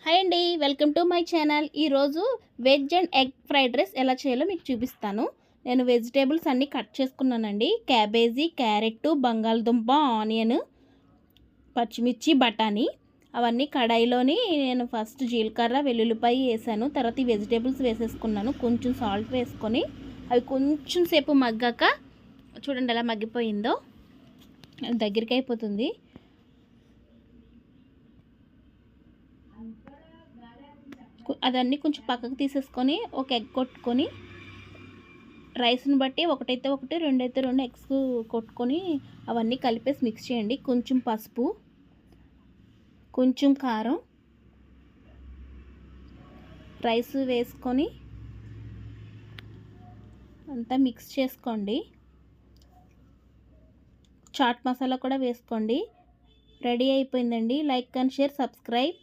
Hi అండి, welcome to my channel. ఈరోజు veg and egg fried rice ఎలా చేయాలో మీకు చూపిస్తాను. నేను వెజిటేబుల్స్ అన్నీ కట్ చేసుకున్నానండి. క్యాబేజీ, క్యారెట్, బంగాళదుంప, ఆనియన్, పచ్చిమిర్చి, బఠానీ అవన్నీ కడాయిలోని నేను ఫస్ట్ జీలకర్ర, వెల్లుల్లిపాయ వేసాను. తర్వాత ఈ వెజిటేబుల్స్ వేసేసుకున్నాను. కొంచెం సాల్ట్ వేసుకొని అవి కొంచెం సేపు మగ్గాక చూడండి ఎలా మగ్గిపోయిందో, దగ్గరికి అయిపోతుంది. అదన్నీ కొంచెం పక్కకు తీసేసుకొని ఒక ఎగ్ కొట్టుకొని, రైస్ని బట్టి ఒకటైతే ఒకటి, రెండైతే రెండు ఎగ్స్ కొట్టుకొని అవన్నీ కలిపేసి మిక్స్ చేయండి. కొంచెం పసుపు, కొంచెం కారం, రైస్ వేసుకొని అంతా మిక్స్ చేసుకోండి. చాట్ మసాలా కూడా వేసుకోండి. రెడీ అయిపోయిందండి. Like and share, subscribe.